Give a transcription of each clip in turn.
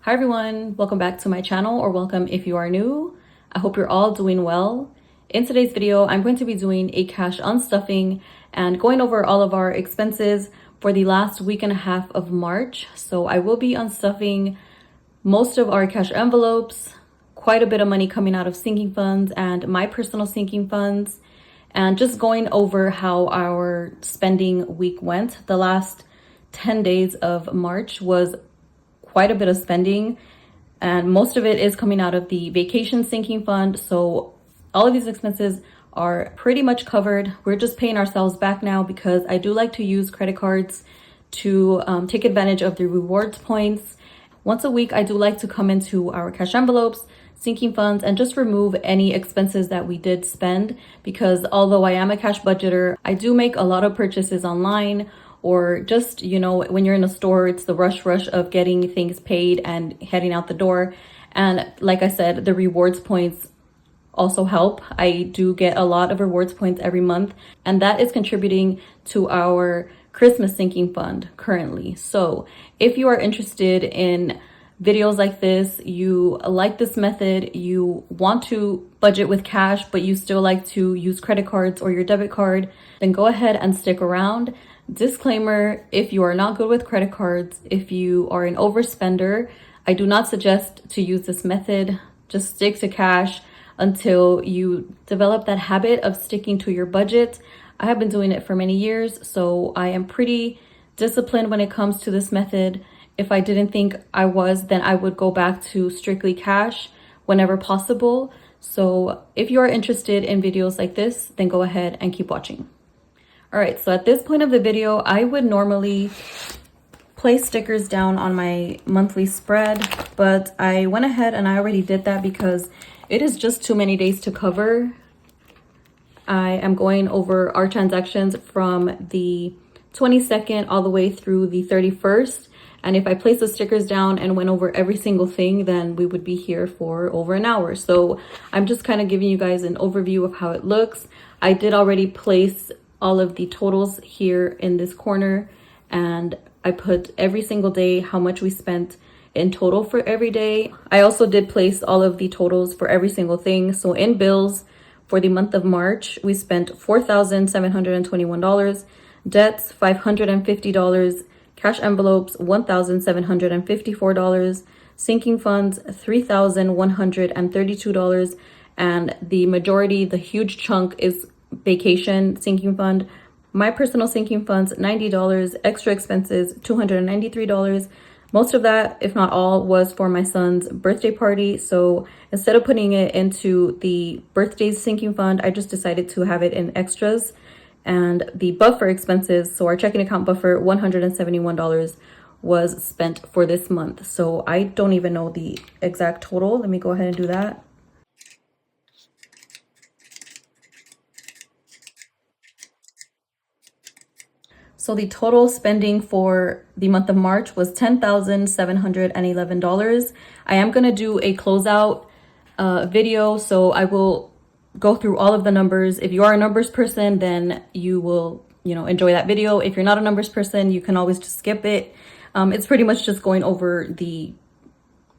Hi everyone, welcome back to my channel, or welcome if you are new. I hope you're all doing well. In today's video, I'm going to be doing a cash unstuffing and going over all of our expenses for the last week and a half of March. So I will be unstuffing most of our cash envelopes, quite a bit of money coming out of sinking funds and my personal sinking funds, and just going over how our spending week went. The last 10 days of March was quite a bit of spending, and most of it is coming out of the vacation sinking fund. So all of these expenses are pretty much covered. We're just paying ourselves back now because I do like to use credit cards to take advantage of the rewards points. Once a week, I do like to come into our cash envelopes, sinking funds, and just remove any expenses that we did spend, because although I am a cash budgeter, I do make a lot of purchases online, or just, you know, when you're in a store, it's the rush of getting things paid and heading out the door. And like I said, the rewards points also help. I do get a lot of rewards points every month, and that is contributing to our Christmas sinking fund currently. So if you are interested in videos like this, you like this method, you want to budget with cash, but you still like to use credit cards or your debit card, then go ahead and stick around. Disclaimer, if you are not good with credit cards, if you are an overspender, I do not suggest to use this method. Just stick to cash until you develop that habit of sticking to your budget. I have been doing it for many years, so I am pretty disciplined when it comes to this method. If I didn't think I was, then I would go back to strictly cash whenever possible. So if you are interested in videos like this, then go ahead and keep watching. All right, so at this point of the video, I would normally place stickers down on my monthly spread, but I went ahead and I already did that because it is just too many days to cover. I am going over our transactions from the 22nd all the way through the 31st. And if I place the stickers down and went over every single thing, then we would be here for over an hour. So I'm just kind of giving you guys an overview of how it looks. I did already place all of the totals here in this corner, and I put every single day how much we spent in total for every day. I also did place all of the totals for every single thing. So in bills for the month of March, we spent $4,721, debts $550, cash envelopes $1,754, sinking funds $3,132, and the majority, the huge chunk, is vacation sinking fund. My personal sinking funds $90, extra expenses $293. Most of that, if not all, was for my son's birthday party. So instead of putting it into the birthday sinking fund, I just decided to have it in extras. And the buffer expenses, so our checking account buffer, $171 was spent for this month. So I don't even know the exact total. Let me go ahead and do that. So the total spending for the month of March was $10,711. I am going to do a closeout video, so I will go through all of the numbers. If you are a numbers person, then you will, enjoy that video. If you're not a numbers person, you can always just skip it. It's pretty much just going over the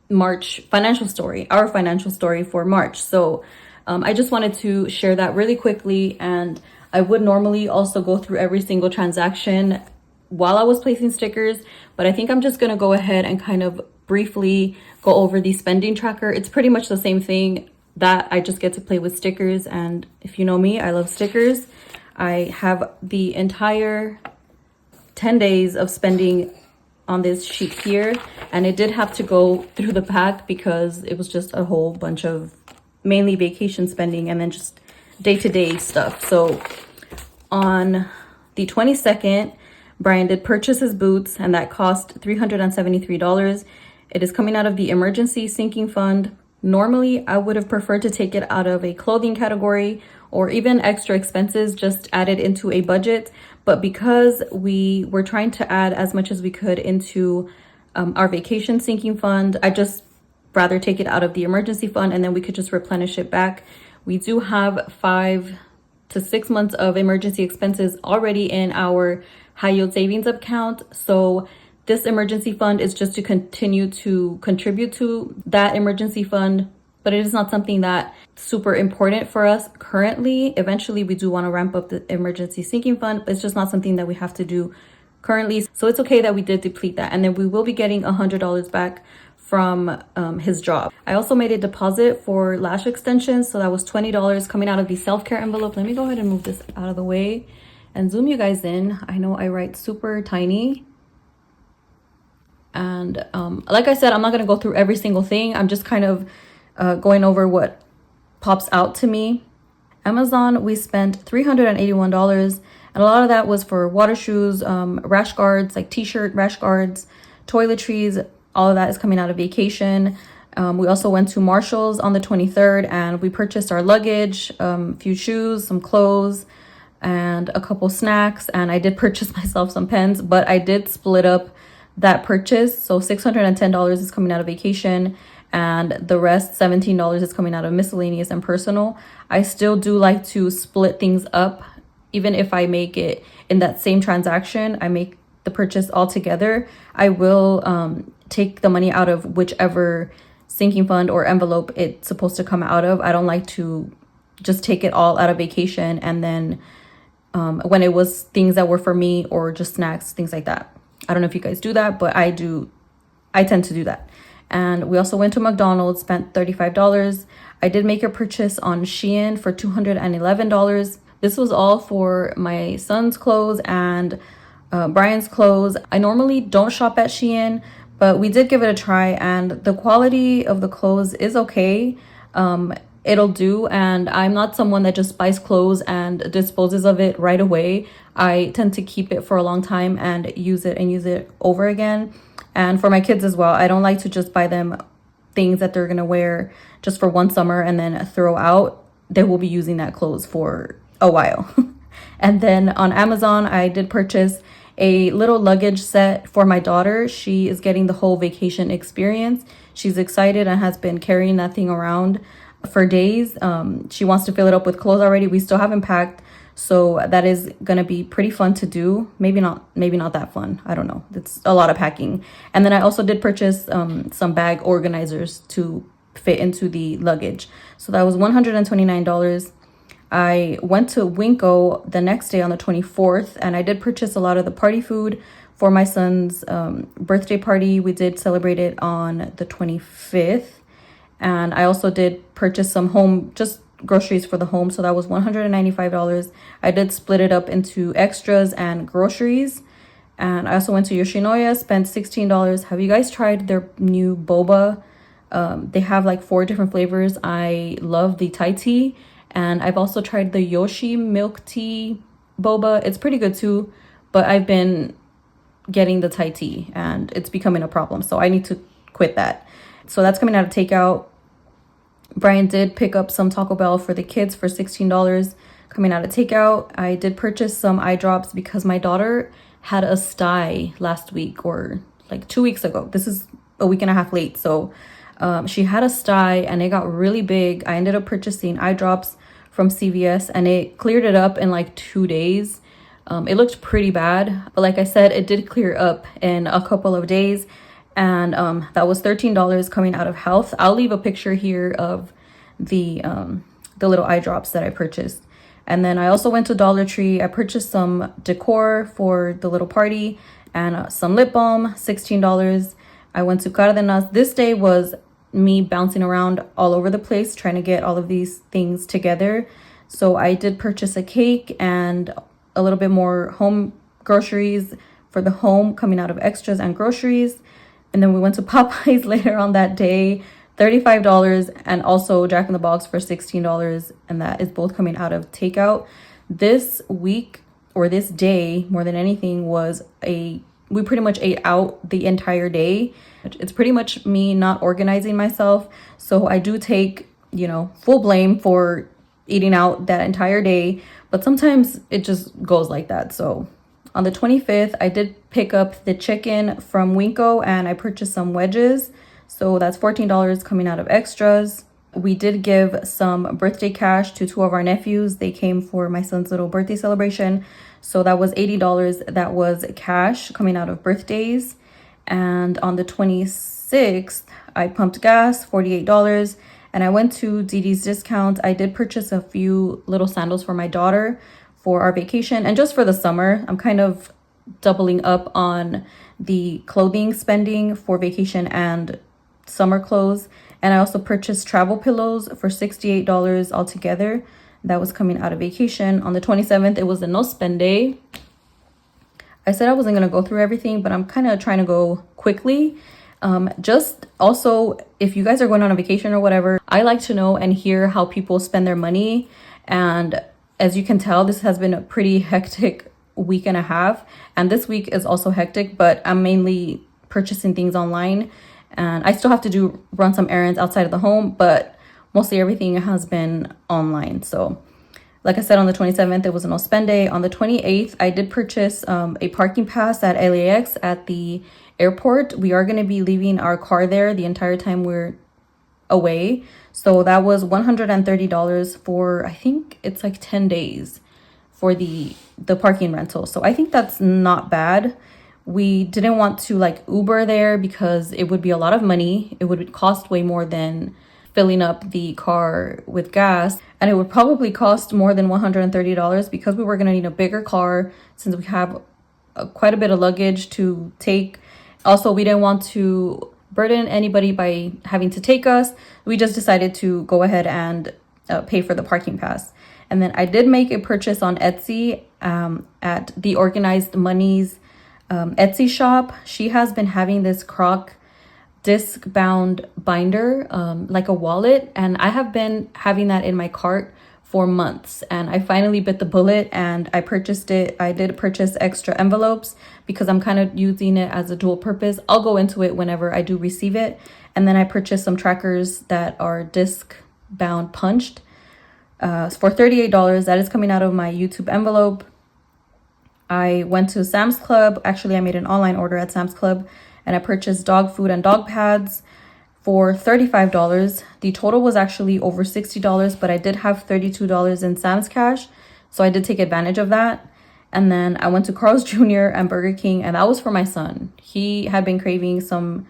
March financial story, our financial story for March. So I just wanted to share that really quickly, and I would normally also go through every single transaction while I was placing stickers, but I think I'm just going to go ahead and kind of briefly go over the spending tracker. It's pretty much the same thing, that I just get to play with stickers, and if you know me, I love stickers. I have the entire 10 days of spending on this sheet here, and it did have to go through the pack because it was just a whole bunch of mainly vacation spending and then just day-to-day stuff. So on the 22nd, Brian did purchase his boots, and that cost $373. It is coming out of the emergency sinking fund. Normally, I would have preferred to take it out of a clothing category or even extra expenses, just add it into a budget. But because we were trying to add as much as we could into our vacation sinking fund, I just rather take it out of the emergency fund, and then we could just replenish it back. We do have 5 to 6 months of emergency expenses already in our high yield savings account. So This emergency fund is just to continue to contribute to that emergency fund, but it is not something that super important for us currently. Eventually, we do want to ramp up the emergency sinking fund, but it's just not something that we have to do currently. So it's okay that we did deplete that. And then we will be getting $100 back from his job. I also made a deposit for lash extensions. So that was $20 coming out of the self-care envelope. Let me go ahead and move this out of the way and zoom you guys in. I know I write super tiny. And like I said, I'm not going to go through every single thing. I'm just kind of going over what pops out to me. Amazon, we spent $381, and a lot of that was for water shoes, rash guards, like t-shirt rash guards, toiletries. All of that is coming out of vacation. We also went to Marshall's on the 23rd, and we purchased our luggage, a few shoes, some clothes, and a couple snacks. And I did purchase myself some pens, but I did split up that purchase. So $610 is coming out of vacation, and the rest, $17, is coming out of miscellaneous and personal. I still do like to split things up. Even if I make it in that same transaction, I make the purchase all together, I will take the money out of whichever sinking fund or envelope it's supposed to come out of. I don't like to just take it all out of vacation and then when it was things that were for me or just snacks, things like that. I don't know if you guys do that, but I do. I tend to do that. And we also went to McDonald's, spent $35. I did make a purchase on Shein for $211. This was all for my son's clothes and Brian's clothes. I normally don't shop at Shein, but we did give it a try, and the quality of the clothes is okay. It'll do, and I'm not someone that just buys clothes and disposes of it right away. I tend to keep it for a long time and use it over again. And for my kids as well, I don't like to just buy them things that they're gonna wear just for one summer and then throw out. They will be using that clothes for a while. And then on Amazon, I did purchase a little luggage set for my daughter. She is getting the whole vacation experience. She's excited and has been carrying that thing around for days. She wants to fill it up with clothes already. We still haven't packed, so that is gonna be pretty fun to do. Maybe not that fun, I don't know. It's a lot of packing. And then I also did purchase some bag organizers to fit into the luggage, so that was $129. I went to Winco the next day on the 24th, and I did purchase a lot of the party food for my son's birthday party. We did celebrate it on the 25th. And I also did purchase some home, just groceries for the home. So that was $195. I did split it up into extras and groceries. And I also went to Yoshinoya, spent $16. Have you guys tried their new boba? They have like 4 different flavors. I love the Thai tea. And I've also tried the Yoshi milk tea boba. It's pretty good too. But I've been getting the Thai tea and it's becoming a problem. So I need to quit that. So that's coming out of takeout. Brian did pick up some Taco Bell for the kids for $16 coming out of takeout. I did purchase some eye drops because my daughter had a sty last week, or like 2 weeks ago. This is a week and a half late. So she had a sty and it got really big. I ended up purchasing eye drops from CVS and it cleared it up in like 2 days. It looked pretty bad, but like I said, it did clear up in a couple of days. And that was $13 coming out of health. I'll leave a picture here of the little eye drops that I purchased. And then I also went to Dollar Tree. I purchased some decor for the little party and some lip balm, $16. I went to Cardenas. This day was me bouncing around all over the place trying to get all of these things together. So I did purchase a cake and a little bit more home groceries for the home coming out of extras and groceries. And then we went to Popeyes later on that day, $35, and also Jack in the Box for $16, and that is both coming out of takeout. This week, or this day, more than anything, we pretty much ate out the entire day. It's pretty much me not organizing myself, so I do take, full blame for eating out that entire day, but sometimes it just goes like that. So on the 25th, I did pick up the chicken from Winco and I purchased some wedges. So that's $14 coming out of extras. We did give some birthday cash to 2 of our nephews. They came for my son's little birthday celebration. So that was $80. That was cash coming out of birthdays. And on the 26th, I pumped gas, $48. And I went to DD's Discount. I did purchase a few little sandals for my daughter for our vacation and just for the summer. I'm kind of doubling up on the clothing spending for vacation and summer clothes. And I also purchased travel pillows for $68 altogether. That was coming out of vacation. On the 27th, it was a no spend day. I said I wasn't going to go through everything, but I'm kind of trying to go quickly. Just also, if you guys are going on a vacation or whatever, I like to know and hear how people spend their money. And as you can tell, this has been a pretty hectic week and a half. And this week is also hectic, but I'm mainly purchasing things online. And I still have to run some errands outside of the home, but mostly everything has been online. So like I said, on the 27th, it was a no spend day. On the 28th, I did purchase a parking pass at LAX at the airport. We are going to be leaving our car there the entire time we're away. So that was $130 for, I think it's like 10 days for the parking rental. So I think that's not bad. We didn't want to like Uber there because it would be a lot of money. It would cost way more than filling up the car with gas, and it would probably cost more than $130 because we were going to need a bigger car since we have quite a bit of luggage to take. Also, we didn't want to burden anybody by having to take us. We just decided to go ahead and pay for the parking pass. And then I did make a purchase on Etsy at the Organized Money's Etsy shop. She has been having this croc disc bound binder, like a wallet, and I have been having that in my cart for months, and I finally bit the bullet and I purchased it. I did purchase extra envelopes because I'm kind of using it as a dual purpose. I'll go into it whenever I do receive it. And then I purchased some trackers that are disc bound punched for $38. That is coming out of my YouTube envelope. I went to Sam's Club. Actually, I made an online order at Sam's Club, and I purchased dog food and dog pads for $35. The total was actually over $60, but I did have $32 in Sam's cash, so I did take advantage of that. And then I went to Carl's Jr. and Burger King, and that was for my son. He had been craving some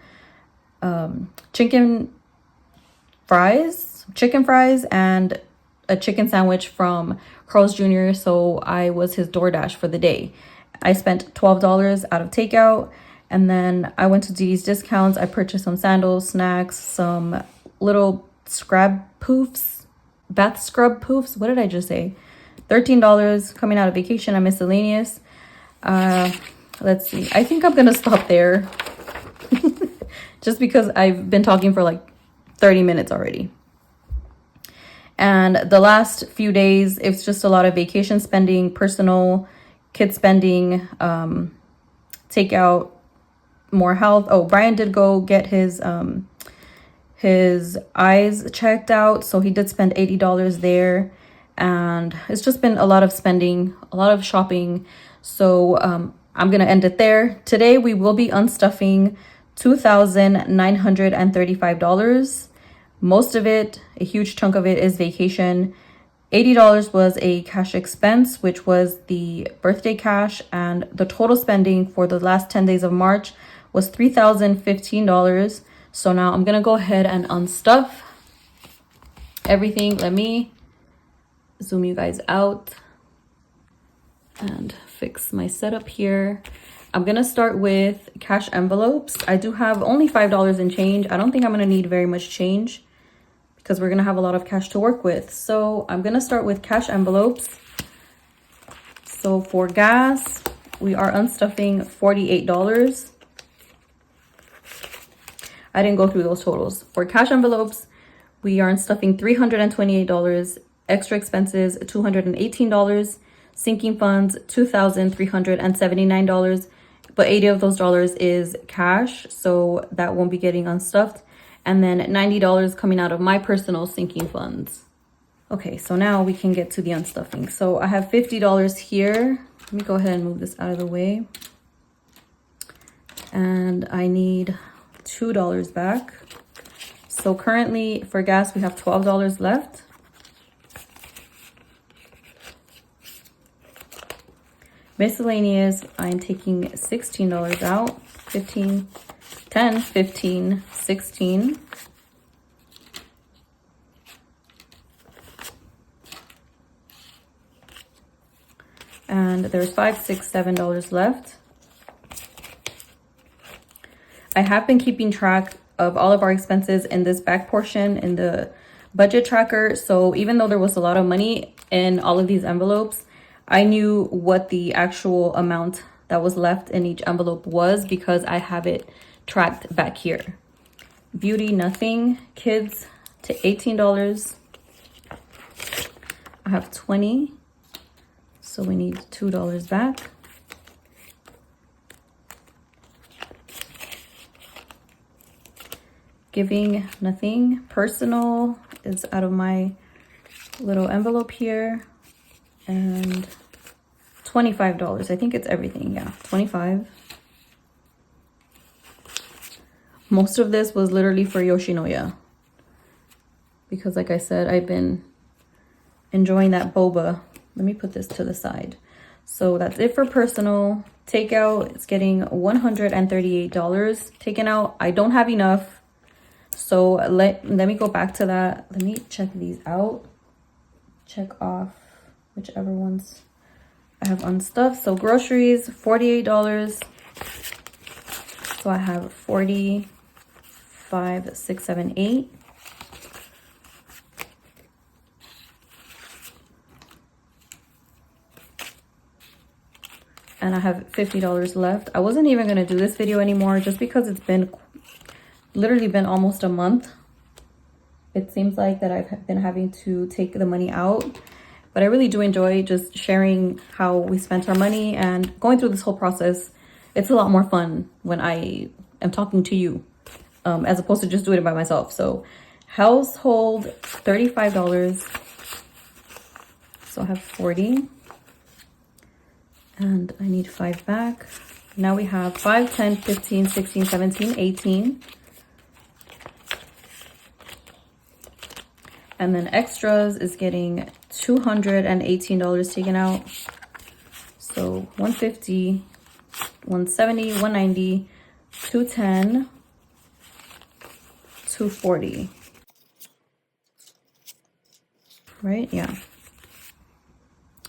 chicken fries and a chicken sandwich from Carl's Jr., so I was his DoorDash for the day. I spent $12 out of takeout. And then I went to DD's Discounts. I purchased some sandals, snacks, some little scrub poofs, bath scrub poofs. What did I just say? $13 coming out of vacation and miscellaneous. Let's see. I think I'm going to stop there just because I've been talking for like 30 minutes already. And the last few days, it's just a lot of vacation spending, personal, kid spending, takeout, more health. Oh, Brian did go get his eyes checked out, so he did spend $80 there. And it's just been a lot of spending, a lot of shopping. So I'm gonna end it there. Today we will be unstuffing $2,935. Most of it, a huge chunk of it, is vacation. $80 was a cash expense, which was the birthday cash, and the total spending for the last 10 days of March was $3,015. So now I'm gonna go ahead and unstuff everything. Let me zoom you guys out and fix my setup here. I'm gonna start with cash envelopes. I do have only $5 in change. I don't think I'm gonna need very much change because we're gonna have a lot of cash to work with. So I'm gonna start with cash envelopes. So for gas, we are unstuffing $48. I didn't go through those totals. For cash envelopes, we are unstuffing $328, extra expenses $218, sinking funds $2,379, but 80 of those dollars is cash, so that won't be getting unstuffed. And then $90 coming out of my personal sinking funds. Okay, so now we can get to the unstuffing. So I have $50 here. Let me go ahead and move this out of the way. And I need $2 back. So currently for gas, we have $12 left. Miscellaneous, I'm taking $16 out, 15, 10, 15, 16. And there's $5, $6, $7 left. I have been keeping track of all of our expenses in this back portion in the budget tracker. So even though there was a lot of money in all of these envelopes, I knew what the actual amount that was left in each envelope was because I have it tracked back here. Beauty, nothing. Kids to $18. I have 20. So we need $2 back. Giving, nothing. Personal is out of my little envelope here. And $25. I think it's everything. Yeah, 25. Most of this was literally for Yoshinoya. Because like I said, I've been enjoying that boba. Let me put this to the side. So that's it for personal. Takeout, it's getting $138. Taken out, I don't have enough. So let me go back to that. Let me check these out. Check off whichever ones I have unstuffed. So groceries, $48. So I have 40, 5, 6, 7, 8. And I have $50 left. I wasn't even gonna do this video anymore just because it's been literally been almost a month. It seems like that I've been having to take the money out, but I really do enjoy just sharing how we spent our money and going through this whole process. It's a lot more fun when I am talking to you as opposed to just doing it by myself. So household, $35. So I have 40. And I need 5 back. Now we have 5, 10, 15, 16, 17, 18. And then extras is getting $218 taken out. So 150, 170, 190, 210, 240. Right? Yeah.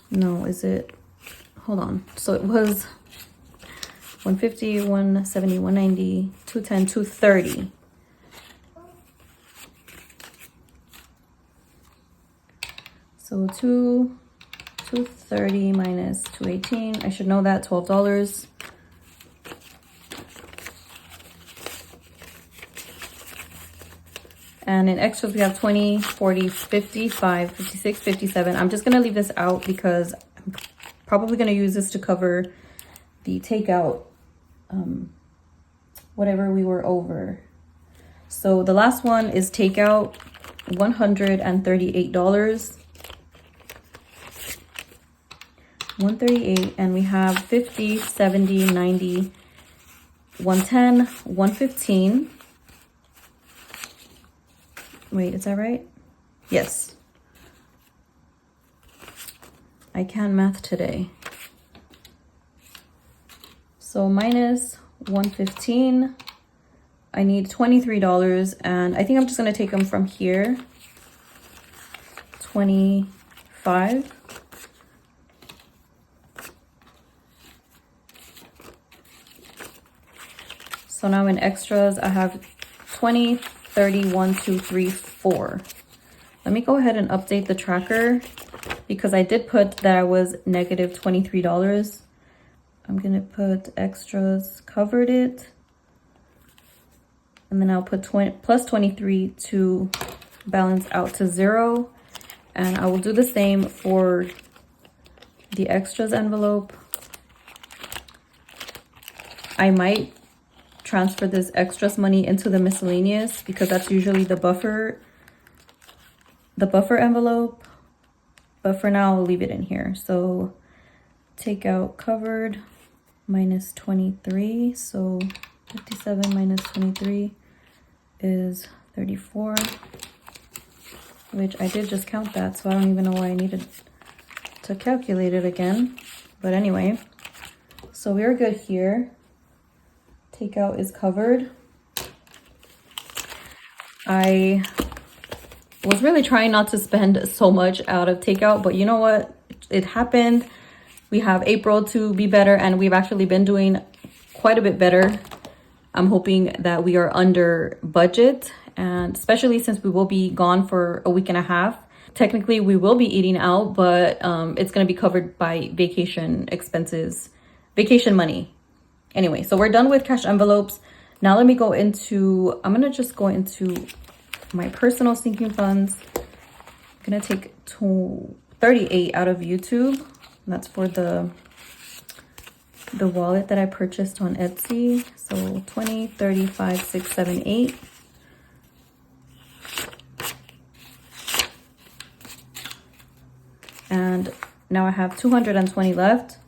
No, is it? Hold on. So it was 150, 170, 190, 210, 230. So 230 minus 218. I should know that, $12. And in extras, we have 20, 40, 55, 56, 57. I'm just going to leave this out because I'm probably going to use this to cover the takeout, whatever we were over. So the last one is takeout, $138. 138, and we have 50, 70, 90, 110, 115. Wait, is that right? Yes. I can't math today. So minus 115. I need $23, and I think I'm just gonna take them from here. 25. So now in extras, I have 20, 30, 1, 2, 3, 4. Let me go ahead and update the tracker because I did put that I was negative $23. I'm gonna put extras, covered it. And then I'll put 20 plus 23 to balance out to 0. And I will do the same for the extras envelope. I might transfer this extras money into the miscellaneous because that's usually the buffer envelope, but for now I'll leave it in here. So take out covered minus 23, so 57 minus 23 is 34, which I did just count that, so I don't even know why I needed to calculate it again. But anyway, so we're good here. Takeout is covered. I was really trying not to spend so much out of takeout, but you know what? It happened. We have April to be better, and we've actually been doing quite a bit better. I'm hoping that we are under budget, and especially since we will be gone for a week and a half. Technically, we will be eating out, but it's going to be covered by vacation expenses, vacation money. Anyway, so we're done with cash envelopes. Now let me go into, I'm going to just go into my personal sinking funds. I'm going to take 38 out of YouTube. That's for the wallet that I purchased on Etsy. So 20, 35, 6, 7, 8. And now I have 220 left.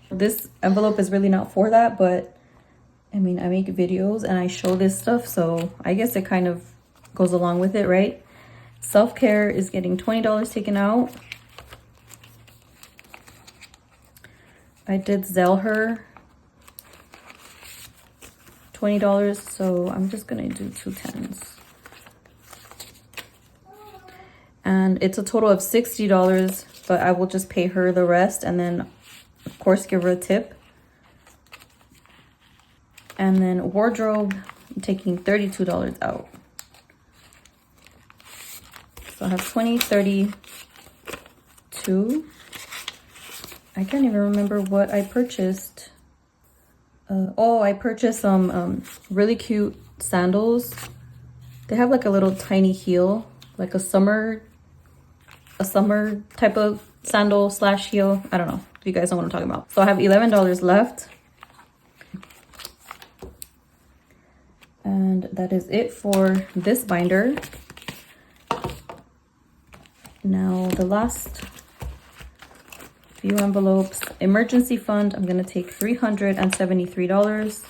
This envelope is really not for that, but I mean, I make videos and I show this stuff, so I guess it kind of goes along with it, right? Self-care is getting $20 taken out. I did Zelle her $20, so I'm just gonna do 2 10s. And it's a total of $60, but I will just pay her the rest and then of course give her a tip. And then wardrobe, I'm taking $32 out. So I have 20, 32. I can't even remember what I purchased. Oh, I purchased some really cute sandals. They have like a little tiny heel, like a summer type of sandal slash heel. I don't know if you guys know what I'm talking about. So I have $11 left. And that is it for this binder. Now the last few envelopes. Emergency fund, I'm gonna take $373.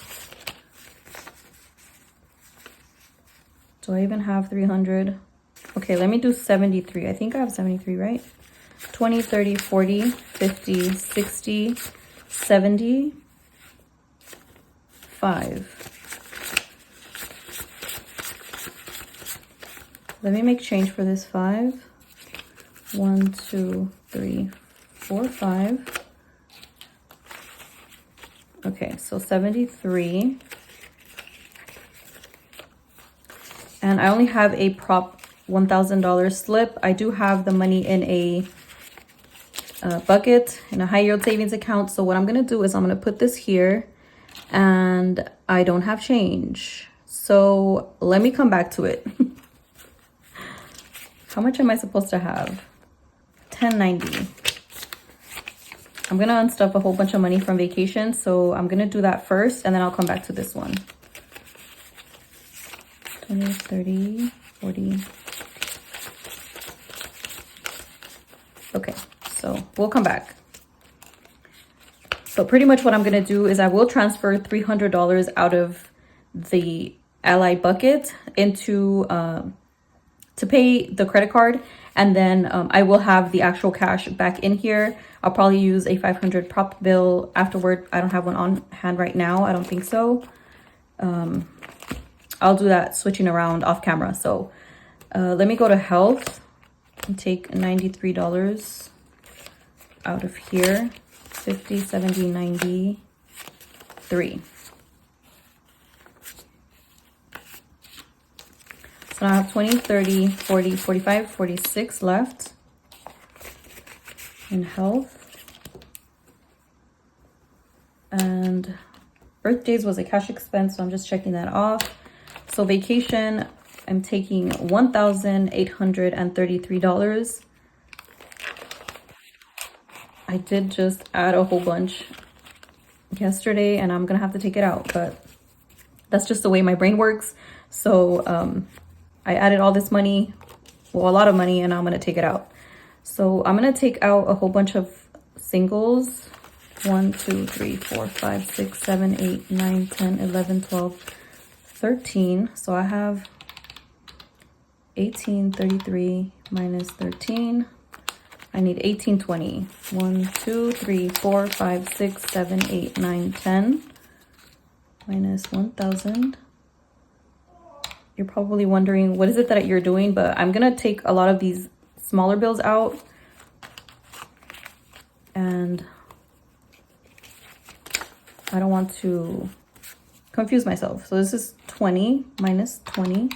Do I even have 300? Okay, let me do 73. I think I have 73, right? 20, 30, 40, 50, 60, 70, 5. Let me make change for this 5. 1, 2, 3, 4, 5. Okay, so 73. And I only have a prop $1,000 slip. I do have the money in a bucket in a high yield savings account. So what I'm gonna do is I'm gonna put this here, and I don't have change. So let me come back to it. How much am I supposed to have? 1090. I'm gonna unstuff a whole bunch of money from vacation, so I'm gonna do that first, and then I'll come back to this one. 20, 30, 40. Okay, so we'll come back. So pretty much what I'm gonna do is I will transfer $300 out of the Ally bucket into to pay the credit card, and then I will have the actual cash back in here. I'll probably use a 500 prop bill afterward. I don't have one on hand right now. I don't think so. I'll do that switching around off camera. So let me go to health and take $93 out of here. 50, 70, 93. So now I have 20, 30, 40, 45, 46 left in health. And birthdays was a cash expense, so I'm just checking that off. So vacation, I'm taking $1,833. I did just add a whole bunch yesterday, and I'm gonna have to take it out, but that's just the way my brain works. So I added all this money, well, a lot of money, and I'm gonna take it out. So I'm gonna take out a whole bunch of singles. 1, 2, 3, 4, 5, 6, 7, 8, 9, 10, 11, 12, 13. So I have 18, 33 minus 13. I need 18, 20. 1, 2, 3, 4, 5, 6, 7, 8, 9, 10. minus 1,000. You're probably wondering, what is it that you're doing? But I'm gonna take a lot of these smaller bills out, and I don't want to confuse myself. So this is 20 minus 20.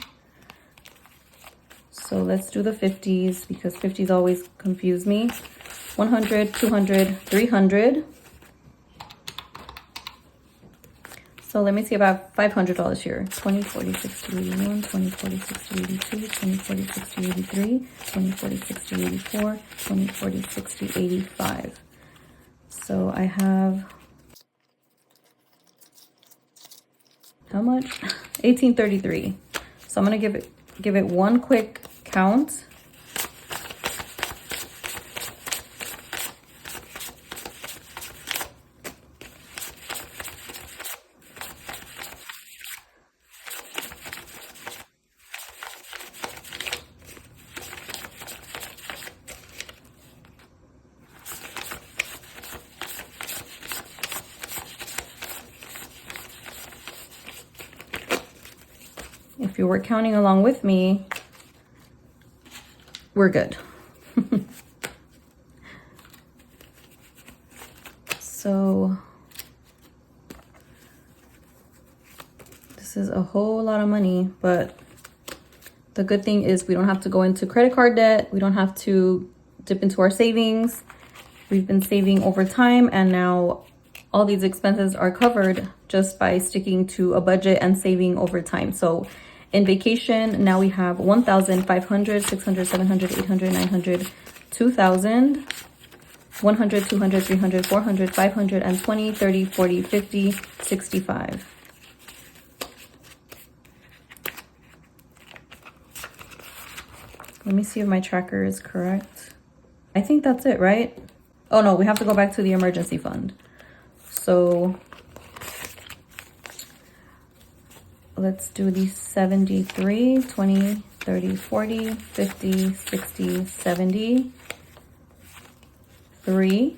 So let's do the 50s because 50s always confuse me. 100, 200, 300. So let me see about $500 here. 20, 40, 60, 81, 20, 40, 60, 82, 20, 40, 60, 83, 20, 40, 60, 84, 20, 40, 60, 85. So I have, how much? 1833. So I'm gonna give it one quick count. If you were counting along with me, we're good. So this is a whole lot of money, but the good thing is we don't have to go into credit card debt. We don't have to dip into our savings. We've been saving over time, and now all these expenses are covered just by sticking to a budget and saving over time. So in vacation, now we have 1,500, 600, 700, 800, 900, 2,000, 100, 200, 300, 400, 500, and 20, 30, 40, 50, 65. Let me see if my tracker is correct. I think that's it, right? Oh no, we have to go back to the emergency fund. So let's do these 73, 20, 30, 40, 50, 60, 70, 3.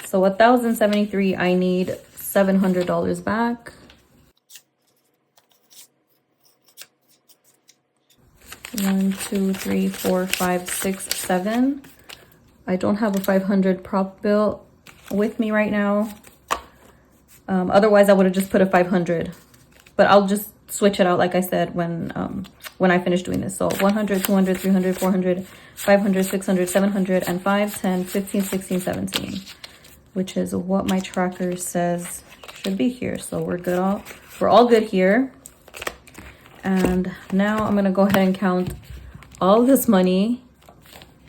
So 1,073, I need $700 back. One, two, three, four, five, six, 7. I don't have a 500 prop bill with me right now. Otherwise, I would have just put a 500, but I'll just switch it out, like I said, when I finish doing this. So 100, 200, 300, 400, 500, 600, 700, and 5, 10, 15, 16, 17, which is what my tracker says should be here. So we're all good here. And now I'm gonna go ahead and count all this money.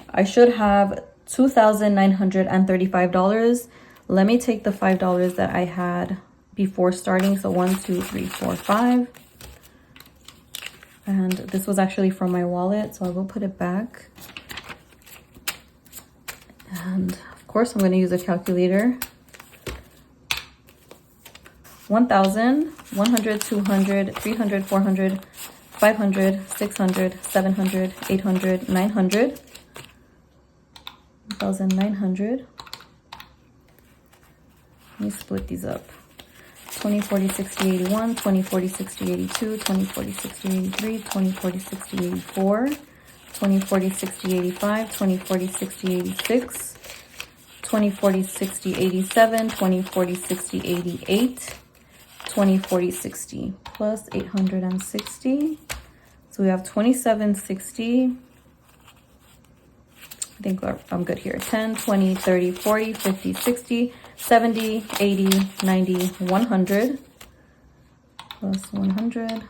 I should have $2,935. Let me take the $5 that I had before starting. So 1, 2, 3, 4, 5. And this was actually from my wallet, so I will put it back. And of course, I'm going to use a calculator. 1,000, 100, 200, 300, 400, 500, 600, 700, 800, 900. 1,900. Let me split these up. 20, 40, 60, 81, 20, 40, 60, 82, 20, 40, 60, 83, 20, 40, 60, 84, 20, 40, 60, 85, 20, 40, 60, 86, 20, 40, 60, 87, 20, 40, 60, 88, 20, 40, 60 plus 860. So we have 2760. I think I'm good here. 10, 20, 30, 40, 50, 60, 70, 80, 90, 100 plus 100.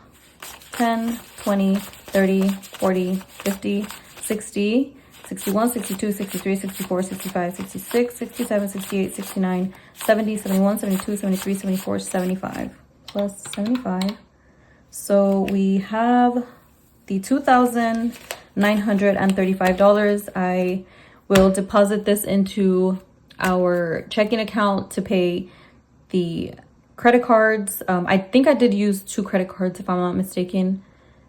10, 20, 30, 40, 50, 60, 61, 62, 63, 64, 65, 66, 67, 68, 69, 70, 71, 72, 73, 74, 75 plus 75. So we have the $2,935. I will deposit this into our checking account to pay the credit cards. I think I did use 2 credit cards if I'm not mistaken,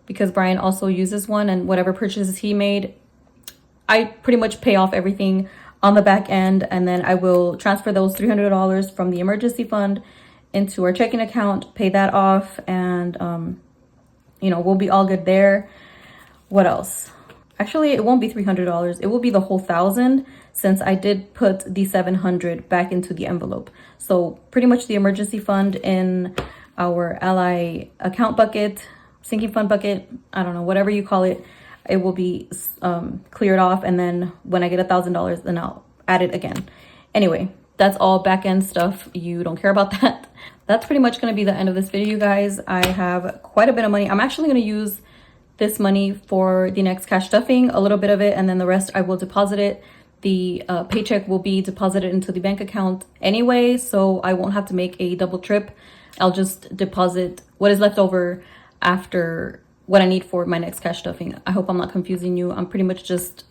because Brian also uses one, and whatever purchases he made, I pretty much pay off everything on the back end, and then I will transfer those $300 from the emergency fund into our checking account, pay that off, and you know, we'll be all good there. What else? Actually, it won't be $300. It will be the whole 1,000, since I did put the 700 back into the envelope. So pretty much the emergency fund in our Ally account bucket, sinking fund bucket, I don't know, whatever you call it, it will be cleared off. And then when I get $1,000, then I'll add it again. Anyway, that's all back end stuff. You don't care about that. That's pretty much going to be the end of this video, you guys. I have quite a bit of money. I'm actually going to use this money for the next cash stuffing, a little bit of it, and then the rest I will deposit it. The paycheck will be deposited into the bank account anyway, so I won't have to make a double trip. I'll just deposit what is left over after what I need for my next cash stuffing. I hope I'm not confusing you. I'm pretty much just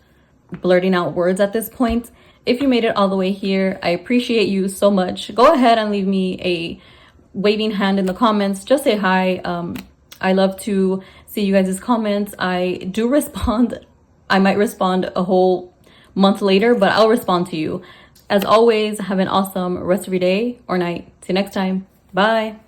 blurting out words at this point. If you made it all the way here, I appreciate you so much. Go ahead and leave me a waving hand in the comments. Just say hi. I love to see you guys' comments. I do respond. I might respond a whole month later, but I'll respond to you. As always, have an awesome rest of your day or night. See you next time. Bye.